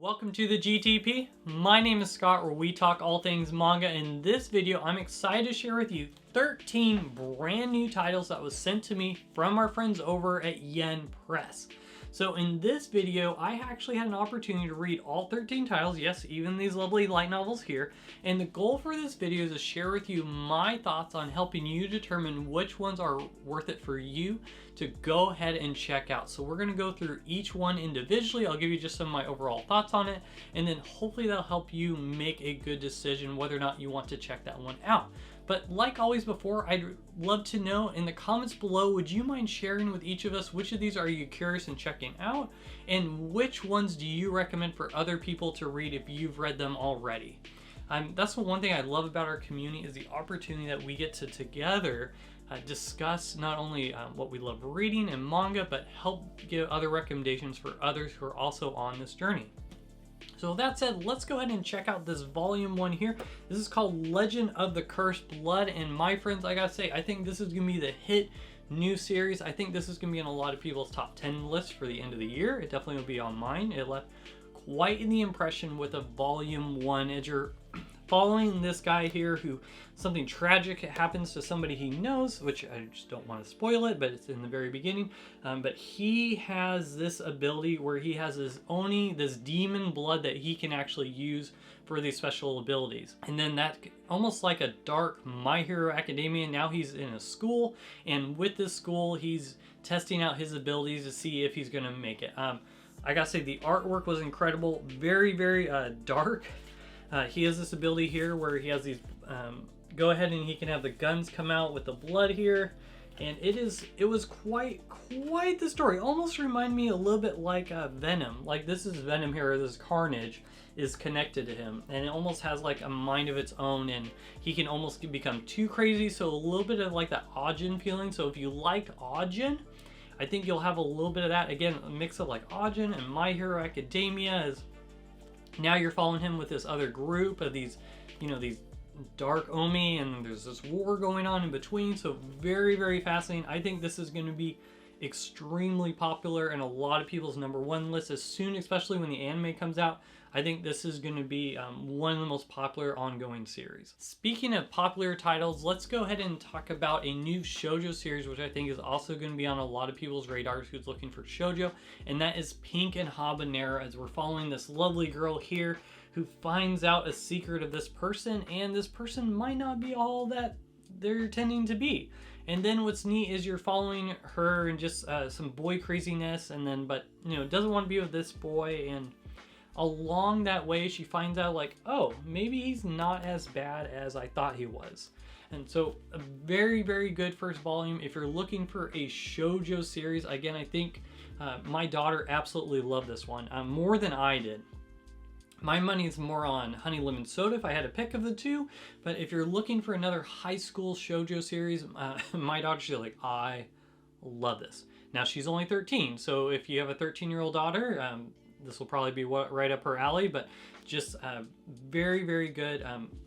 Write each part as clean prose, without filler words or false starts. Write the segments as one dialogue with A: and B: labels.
A: Welcome to the GTP. My name is Scott, where we talk all things manga. In this video, I'm excited to share with you 13 brand new titles that was sent to me from our friends over at Yen Press. So in this video, I actually had an opportunity to read all 13 titles, yes, even these lovely light novels here. And the goal for this video is to share with you my thoughts on helping you determine which ones are worth it for you to go ahead and check out. So we're going to go through each one individually. I'll give you just some of my overall thoughts on it, and then hopefully that'll help you make a good decision whether or not you want to check that one out. But like always before, I'd love to know in the comments below, would you mind sharing with each of us which of these are you curious in checking out, and which ones do you recommend for other people to read if you've read them already? That's one thing I love about our community, is the opportunity that we get to together discuss not only what we love reading and manga, but help give other recommendations for others who are also on this journey. So with that said, let's go ahead and check out this volume 1 here. This is called Legend of the Cursed Blood, and my friends, I gotta say, I think this is gonna be the hit new series. I think this is gonna be on a lot of people's top 10 lists for the end of the year. It definitely will be on mine. It left quite the impression with a volume 1 as you're following this guy here who something tragic happens to somebody he knows, which I just don't want to spoil it, but it's in the very beginning. But he has this ability where he has this demon blood that he can actually use for these special abilities. And then that, almost like a dark My Hero Academia, now he's in a school, and with this school he's testing out his abilities to see if he's gonna make it. I gotta say, the artwork was incredible, very dark. He has this ability here where he has these, go ahead and he can have the guns come out with the blood here. And it was quite the story. Almost remind me a little bit like Venom. Like this is Venom here, this Carnage is connected to him. And it almost has like a mind of its own, and he can almost become too crazy. So a little bit of like that Ajin feeling. So if you like Ajin, I think you'll have a little bit of that. Again, a mix of like Ajin and My Hero Academia is. Now you're following him with this other group of these, these dark Omi, and there's this war going on in between. So very fascinating. I think this is going to be extremely popular in a lot of people's #1 lists as soon, especially when the anime comes out. I think this is going to be one of the most popular ongoing series. Speaking of popular titles, let's go ahead and talk about a new shoujo series, which I think is also going to be on a lot of people's radars who's looking for shoujo, and that is Pink and Habanero, as we're following this lovely girl here who finds out a secret of this person, and this person might not be all that they're tending to be. And then what's neat is you're following her and just some boy craziness, and then doesn't want to be with this boy, and along that way she finds out like, oh, maybe he's not as bad as I thought he was. And so a very good first volume if you're looking for a shoujo series. Again, I think my daughter absolutely loved this one more than I did. My money is more on Honey Lemon Soda if I had a pick of the two, but if you're looking for another high school shoujo series, my daughter, she's like, I love this. Now she's only 13, so if you have a 13-year-old daughter, this will probably be right up her alley, but just very good.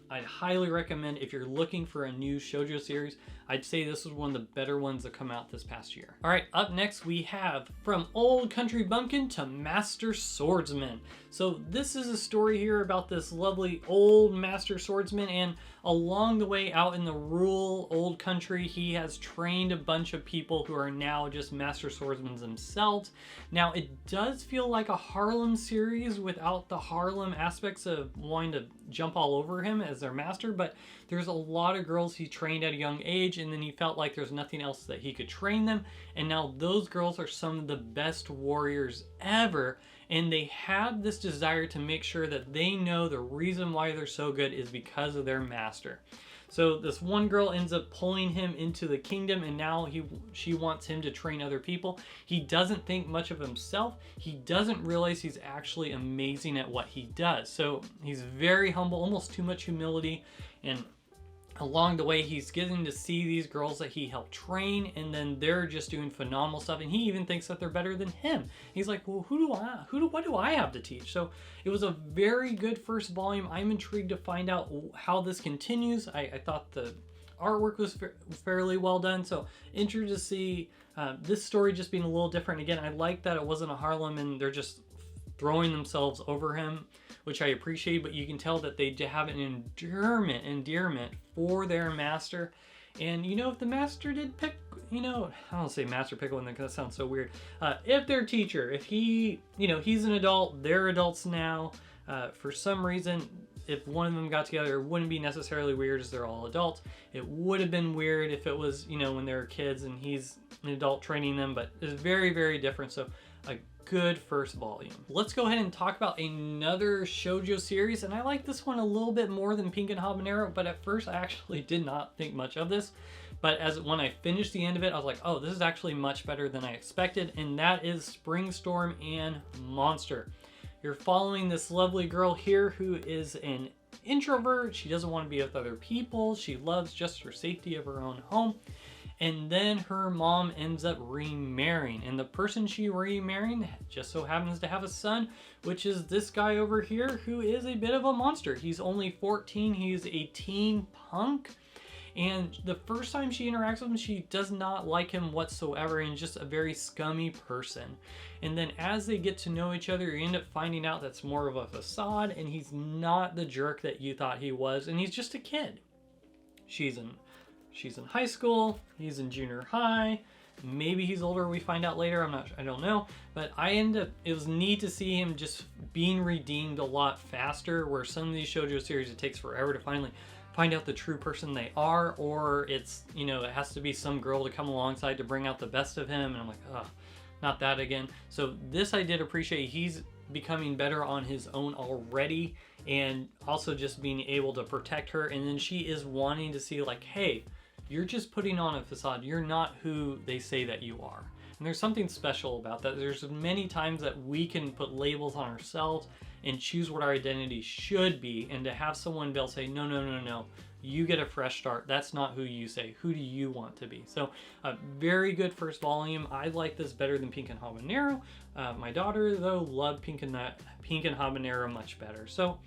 A: I'd highly recommend if you're looking for a new shoujo series. I'd say this is one of the better ones that come out this past year. All right, up next we have From Old Country Bumpkin to Master Swordsman. So this is a story here about this lovely old master swordsman, and along the way out in the rural old country, he has trained a bunch of people who are now just master swordsmen themselves. Now it does feel like a Harlem series without the Harlem aspects of wanting to jump all over him as their master, but there's a lot of girls he trained at a young age, and then he felt like there's nothing else that he could train them, and now those girls are some of the best warriors ever, and they have this desire to make sure that they know the reason why they're so good is because of their master. So this one girl ends up pulling him into the kingdom, and now she wants him to train other people. He doesn't think much of himself. He doesn't realize he's actually amazing at what he does. So he's very humble, almost too much humility, and along the way he's getting to see these girls that he helped train, and then they're just doing phenomenal stuff, and he even thinks that they're better than him. He's like, well, what do I have to teach? So it was a very good first volume. I'm intrigued to find out how this continues. I thought the artwork was fairly well done, so interested to see this story just being a little different. Again, I like that it wasn't a Harlem and they're just throwing themselves over him, which I appreciate, but you can tell that they have an endearment for their master. And, you know, if the master did pick, you know, I don't say master pickle in there because that sounds so weird. If their teacher, if he, you know, he's an adult, they're adults now, for some reason, if one of them got together, it wouldn't be necessarily weird as they're all adults. It would have been weird if it was, you know, when they were kids and he's an adult training them, but it's very, very different. So a good first volume. Let's go ahead and talk about another shoujo series, and I like this one a little bit more than Pink and Habanero, but at first I actually did not think much of this, but when I finished the end of it, I was like, oh, this is actually much better than I expected, and that is Spring Storm and Monster. You're following this lovely girl here who is an introvert. She doesn't want to be with other people. She loves just her safety of her own home. And then her mom ends up remarrying. And the person she remarried just so happens to have a son, which is this guy over here who is a bit of a monster. He's only 14. He's a teen punk. And the first time she interacts with him, she does not like him whatsoever and just a very scummy person. And then as they get to know each other, you end up finding out that's more of a facade and he's not the jerk that you thought he was, and he's just a kid. She's in high school, he's in junior high, maybe he's older, we find out later, I don't know. But it was neat to see him just being redeemed a lot faster, where some of these shoujo series it takes forever to finally find out the true person they are, or it's, you know, it has to be some girl to come alongside to bring out the best of him, and I'm like, ugh, not that again. So this I did appreciate. He's becoming better on his own already, and also just being able to protect her, and then she is wanting to see like, hey, you're just putting on a facade, you're not who they say that you are. And there's something special about that. There's many times that we can put labels on ourselves and choose what our identity should be, and to have someone be able to say, no, no, no, no, you get a fresh start. That's not who you say. Who do you want to be? So a very good first volume. I like this better than Pink and Habanero. My daughter, though, loved Pink and Habanero much better. So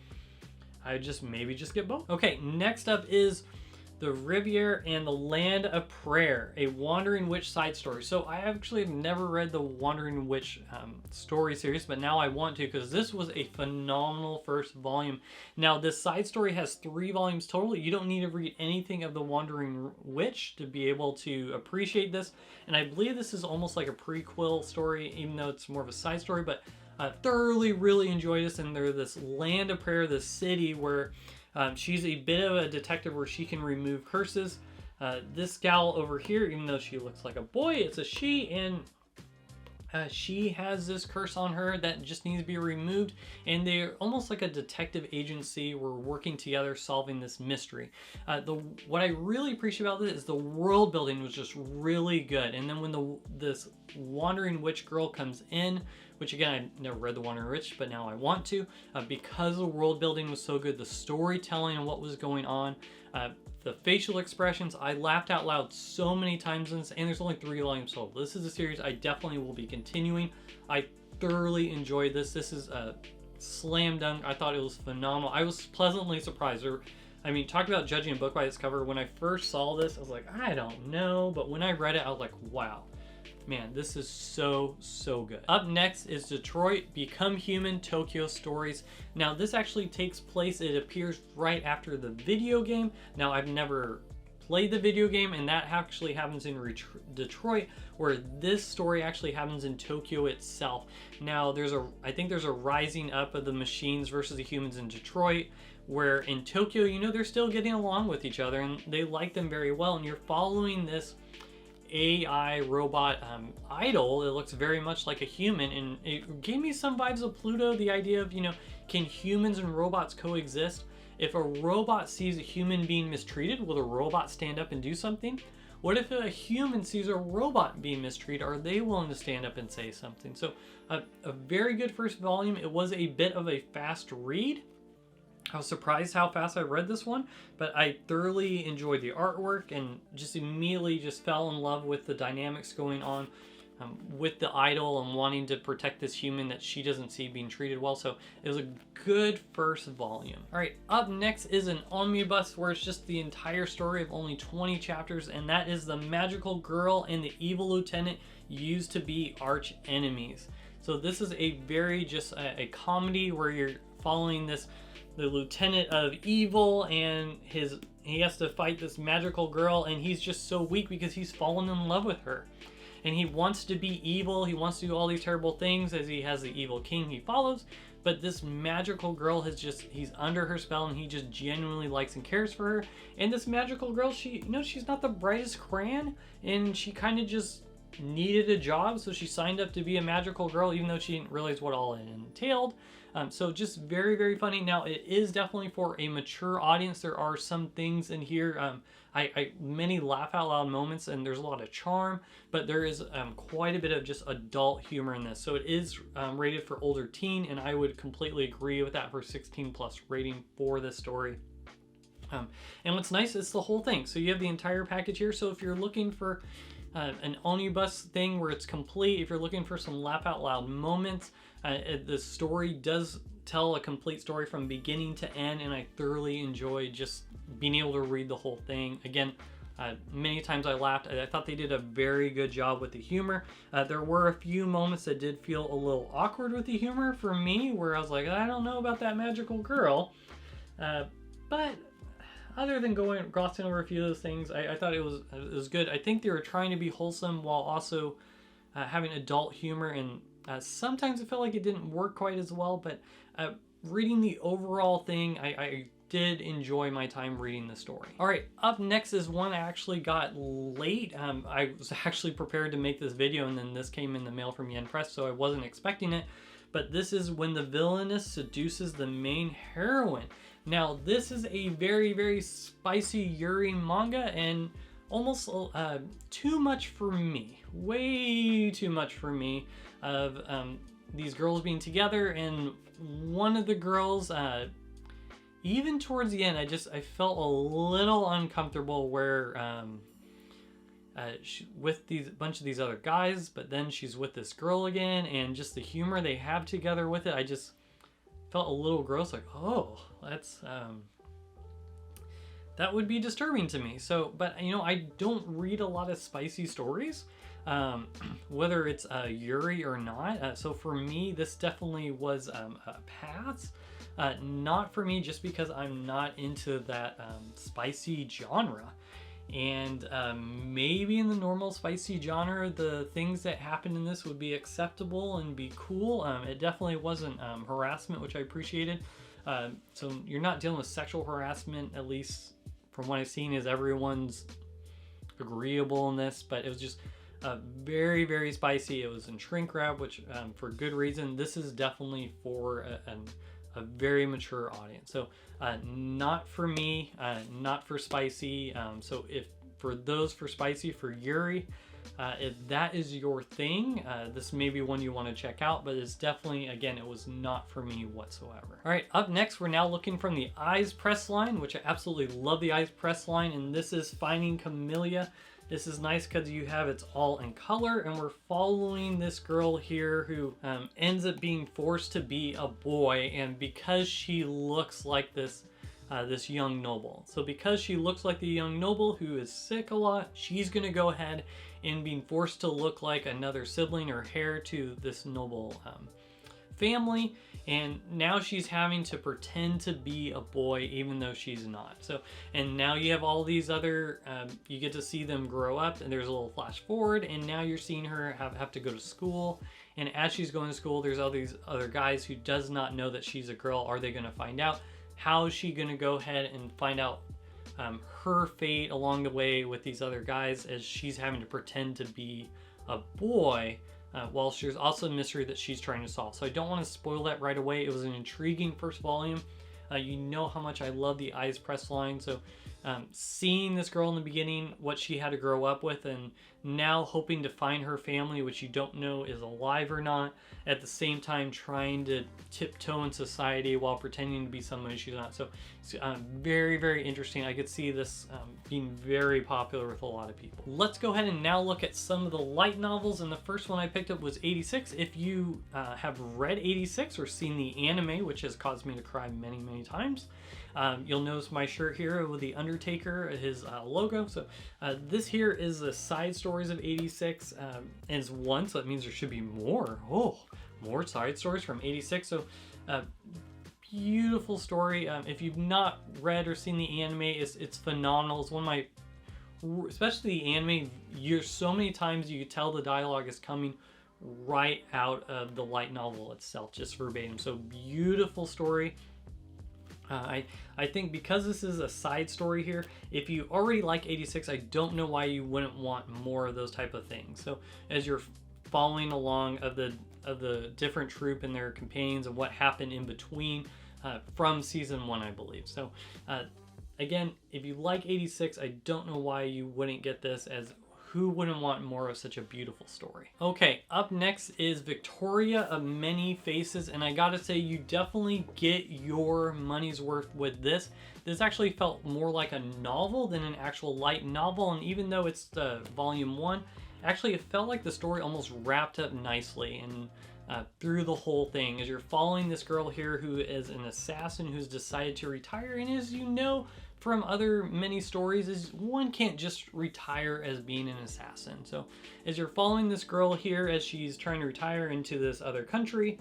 A: I maybe just get both. Okay, next up is the Riviere and the Land of Prayer, a Wandering Witch side story. So I actually have never read the Wandering Witch story series, but now I want to, because this was a phenomenal first volume. Now this side story has 3 volumes total. You don't need to read anything of the Wandering Witch to be able to appreciate this. And I believe this is almost like a prequel story, even though it's more of a side story, but I thoroughly really enjoyed this. And they're this Land of Prayer, this city where she's a bit of a detective where she can remove curses. This gal over here, even though she looks like a boy, it's a she, and she has this curse on her that just needs to be removed, and they're almost like a detective agency. We're working together solving this mystery. What I really appreciate about this is the world building was just really good. And then when this Wandering Witch girl comes in, which again, I never read the Wandering Witch, but now I want to, because the world building was so good, the storytelling and what was going on, the facial expressions, I laughed out loud so many times in this, and there's only 3 volumes total. This is a series I definitely will be continuing. I thoroughly enjoyed this. This is a slam dunk. I thought it was phenomenal. I was pleasantly surprised. I mean, talk about judging a book by its cover. When I first saw this, I was like, I don't know. But when I read it, I was like, wow. Man, this is so, so good. Up next is Detroit Become Human Tokyo Stories. Now, this actually takes place, it appears right after the video game. Now, I've never played the video game, and that actually happens in Detroit, where this story actually happens in Tokyo itself. Now, I think there's a rising up of the machines versus the humans in Detroit, where in Tokyo, you know, they're still getting along with each other, and they like them very well, and you're following this AI robot idol. It looks very much like a human, and it gave me some vibes of Pluto, the idea of, you know, can humans and robots coexist? If a robot sees a human being mistreated, will the robot stand up and do something? What if a human sees a robot being mistreated? Are they willing to stand up and say something? So a very good first volume. It was a bit of a fast read. I was surprised how fast I read this one, but I thoroughly enjoyed the artwork and just immediately just fell in love with the dynamics going on with the idol and wanting to protect this human that she doesn't see being treated well. So it was a good first volume. All right, up next is an omnibus where it's just the entire story of only 20 chapters, and that is The Magical Girl and the Evil Lieutenant Used to Be Arch Enemies. So this is a very just a comedy where you're following the lieutenant of evil, and he has to fight this magical girl, and he's just so weak because he's fallen in love with her. And he wants to be evil, he wants to do all these terrible things as he has the evil king he follows, but this magical girl he's under her spell, and he just genuinely likes and cares for her. And this magical girl, she's not the brightest crayon, and she kind of just needed a job, so she signed up to be a magical girl, even though she didn't realize what all it entailed. So just very, very funny. Now, it is definitely for a mature audience. There are some things in here, many laugh out loud moments, and there's a lot of charm, but there is quite a bit of just adult humor in this. So it is rated for older teen, and I would completely agree with that for 16+ rating for this story. And what's nice is the whole thing. So you have the entire package here. So if you're looking for an omnibus thing where it's complete, if you're looking for some laugh out loud moments, the story does tell a complete story from beginning to end, and I thoroughly enjoy just being able to read the whole thing. Again, many times I laughed. I thought they did a very good job with the humor. There were a few moments that did feel a little awkward with the humor for me, where I was like, I don't know about that magical girl. But other than glossing over a few of those things, I thought it was good. I think they were trying to be wholesome while also having adult humor, and sometimes I felt like it didn't work quite as well, but reading the overall thing, I did enjoy my time reading the story. All right, up next is one I actually got late. I was actually prepared to make this video, and then this came in the mail from Yen Press, so I wasn't expecting it. But this is When the Villainess Seduces the Main Heroine. Now, this is a very, very spicy Yuri manga, and almost too much for me. Way too much for me, of these girls being together, and one of the girls, even towards the end, I felt a little uncomfortable where with bunch of these other guys, but then she's with this girl again, and just the humor they have together with it, I just felt a little gross, like, oh, that's that would be disturbing to me. So, but I don't read a lot of spicy stories, whether it's Yuri or not. So for me, this definitely was a pass. Not for me, just because I'm not into that spicy genre. And maybe in the normal spicy genre, the things that happened in this would be acceptable and be cool. It definitely wasn't harassment, which I appreciated. So you're not dealing with sexual harassment, at least from what I've seen, is everyone's agreeable in this, but it was just very, very spicy. It was in shrink wrap, which for good reason. This is definitely for a very mature audience. So not for me, not for spicy. So if for those for spicy, for Yuri, if that is your thing, this may be one you want to check out, but it's definitely, again, it was not for me whatsoever. All right, up next, we're now looking from the Eyes press line, which I absolutely love the Eyes press line, and this is Finding Camellia. This is nice because you have it's all in color, and we're following this girl here who ends up being forced to be a boy, and because she looks like this young noble. So because she looks like the young noble who is sick a lot, she's gonna go ahead and being forced to look like another sibling or heir to this noble family, and now she's having to pretend to be a boy even though she's not. So, and now you have all these other, you get to see them grow up, and there's a little flash forward, and now you're seeing her have to go to school, and as she's going to school, there's all these other guys who does not know that she's a girl. Are they going to find out? How is she going to go ahead and find out her fate along the way with these other guys as she's having to pretend to be a boy, while there's also a mystery that she's trying to solve. So I don't want to spoil that right away. It was an intriguing first volume. You know how much I love the Eyes press line, so seeing this girl in the beginning, what she had to grow up with, and now hoping to find her family, which you don't know is alive or not, at the same time trying to tiptoe in society while pretending to be somebody she's not. So it's very, very interesting. I could see this being very popular with a lot of people. Let's go ahead and now look at some of the light novels, and the first one I picked up was 86. If you have read 86 or seen the anime, which has caused me to cry many, many times, you'll notice my shirt here with the Undertaker, his logo. So this here is the side stories of 86, is one, so that means there should be more. Oh, more side stories from 86. So beautiful story. If you've not read or seen the anime, it's phenomenal. It's one of my, especially the anime, so many times you can tell the dialogue is coming right out of the light novel itself, just verbatim. So beautiful story. I think because this is a side story here, if you already like 86, I don't know why you wouldn't want more of those type of things. So as you're following along of the different troop and their companions and what happened in between from season 1, I believe. So again, if you like 86, I don't know why you wouldn't get this, as who wouldn't want more of such a beautiful story? Okay, up next is Victoria of Many Faces, and I gotta say, you definitely get your money's worth with this. This actually felt more like a novel than an actual light novel, and even though it's the volume 1, actually it felt like the story almost wrapped up nicely and through the whole thing, as you're following this girl here who is an assassin who's decided to retire. And as you know from other many stories, is one can't just retire as being an assassin. So as you're following this girl here as she's trying to retire into this other country,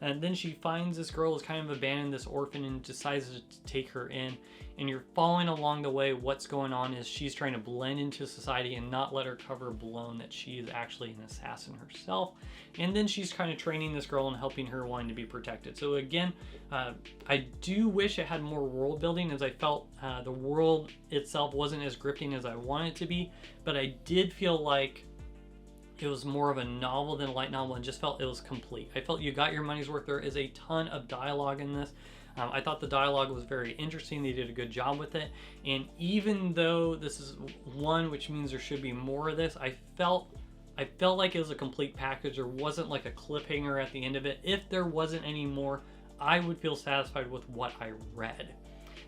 A: and then she finds this girl is kind of abandoned, this orphan, and decides to take her in. And you're following along the way what's going on is she's trying to blend into society and not let her cover blown that she is actually an assassin herself. And then she's kind of training this girl and helping her wanting to be protected. So again, I do wish it had more world building, as I felt the world itself wasn't as gripping as I wanted it to be. But I did feel like it was more of a novel than a light novel, and just felt it was complete. I felt you got your money's worth. There is a ton of dialogue in this. I thought the dialogue was very interesting. They did a good job with it. And even though this is one, which means there should be more of this, I felt like it was a complete package. There wasn't like a cliffhanger at the end of it. If there wasn't any more, I would feel satisfied with what I read.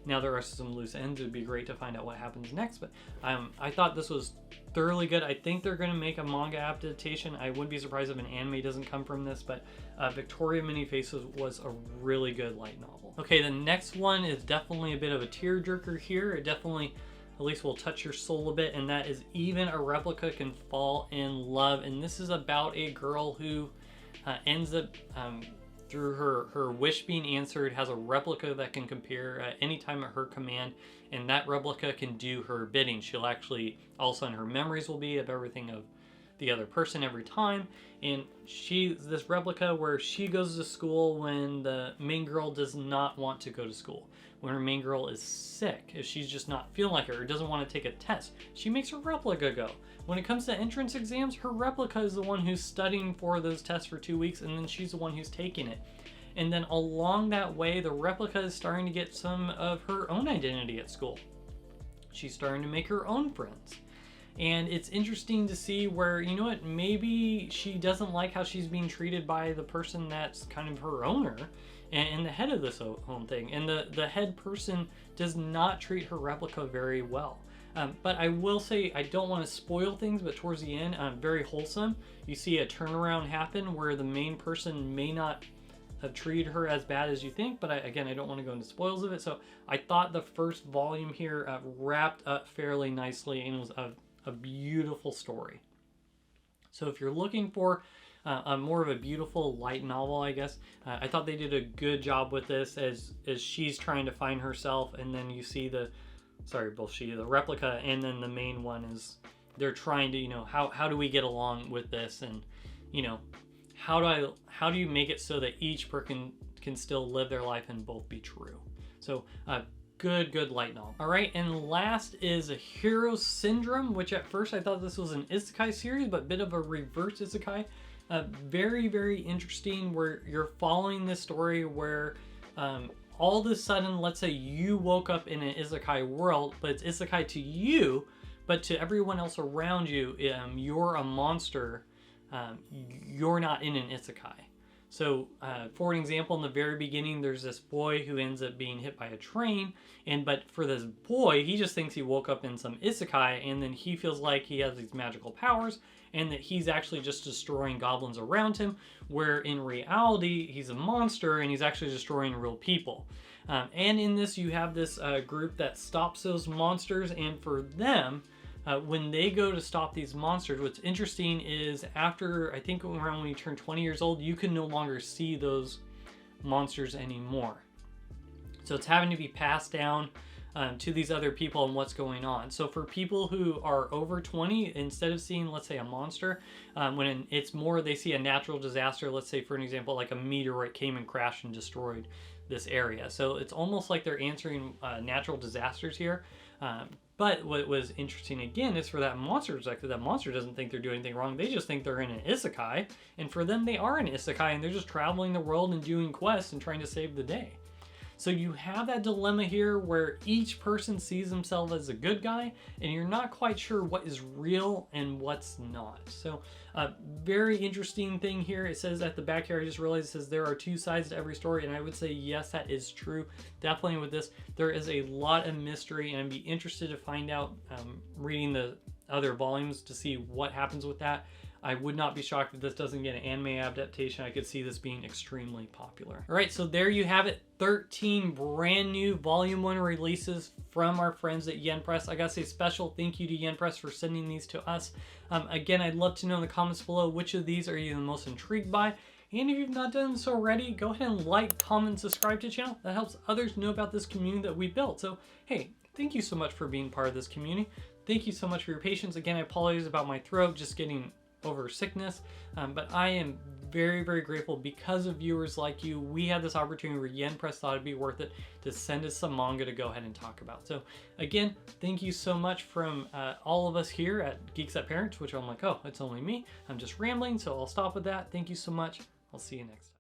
A: Now there are some loose ends. It would be great to find out what happens next, but I thought this was thoroughly good. I think they're going to make a manga adaptation. I wouldn't be surprised if an anime doesn't come from this, but Victoria Many Faces was a really good light novel. Okay, the next one is definitely a bit of a tearjerker here. It definitely at least will touch your soul a bit, and that is Even a Replica Can Fall in Love. And this is about a girl who ends up through her wish being answered, has a replica that can appear at any time at her command, and that replica can do her bidding. She'll actually, all of a sudden her memories will be of everything of the other person every time. And she's this replica where she goes to school when the main girl does not want to go to school. When her main girl is sick, if she's just not feeling like her or doesn't want to take a test, she makes her replica go. When it comes to entrance exams, her replica is the one who's studying for those tests for 2 weeks, and then she's the one who's taking it. And then along that way, the replica is starting to get some of her own identity at school. She's starting to make her own friends. And it's interesting to see where, you know what, maybe she doesn't like how she's being treated by the person that's kind of her owner and the head of this whole thing. And the head person does not treat her replica very well. But I will say, I don't want to spoil things, but towards the end, very wholesome. You see a turnaround happen where the main person may not have treated her as bad as you think, but again, I don't want to go into spoils of it. So I thought the first volume here wrapped up fairly nicely, and it was a beautiful story. So if you're looking for more of a beautiful light novel, I guess, I thought they did a good job with this as she's trying to find herself, and then you see the replica, and then the main one is they're trying to, you know, how do we get along with this, and you know, how do you make it so that each person can still live their life and both be true. So good light novel. All right, and last is a Hero Syndrome, which at first I thought this was an isekai series, but a bit of a reverse isekai. Very interesting, where you're following this story where all of a sudden, let's say you woke up in an isekai world, but it's isekai to you, but to everyone else around you, you're a monster. You're not in an isekai. So for an example, in the very beginning, there's this boy who ends up being hit by a train, but for this boy, he just thinks he woke up in some isekai, and then he feels like he has these magical powers, and that he's actually just destroying goblins around him, where in reality, he's a monster, and he's actually destroying real people. And in this, you have this group that stops those monsters, and for them, when they go to stop these monsters, what's interesting is after, I think around when you turn 20 years old, you can no longer see those monsters anymore. So it's having to be passed down to these other people and what's going on. So for people who are over 20, instead of seeing, let's say, a monster, when it's more, they see a natural disaster, let's say for an example, like a meteorite came and crashed and destroyed this area. So it's almost like they're answering natural disasters here. But what was interesting again is for that monster perspective, that monster doesn't think they're doing anything wrong. They just think they're in an isekai. And for them, they are an isekai and they're just traveling the world and doing quests and trying to save the day. So you have that dilemma here where each person sees themselves as a good guy and you're not quite sure what is real and what's not. So a very interesting thing here. It says at the back here, I just realized it says there are two sides to every story, and I would say yes, that is true. Definitely with this, there is a lot of mystery, and I'd be interested to find out reading the other volumes to see what happens with that. I would not be shocked if this doesn't get an anime adaptation. I could see this being extremely popular. All right, so there you have it. 13 brand new Volume 1 releases from our friends at Yen Press. I gotta say special thank you to Yen Press for sending these to us. Again, I'd love to know in the comments below which of these are you the most intrigued by. And if you've not done so already, go ahead and like, comment, and subscribe to the channel. That helps others know about this community that we built. So, hey, thank you so much for being part of this community. Thank you so much for your patience. Again, I apologize about my throat, just getting over sickness, but I am very, very grateful because of viewers like you. We had this opportunity where Yen Press thought it'd be worth it to send us some manga to go ahead and talk about. So again, thank you so much from all of us here at Geeks at Parents, which I'm like, oh, it's only me. I'm just rambling, so I'll stop with that. Thank you so much. I'll see you next time.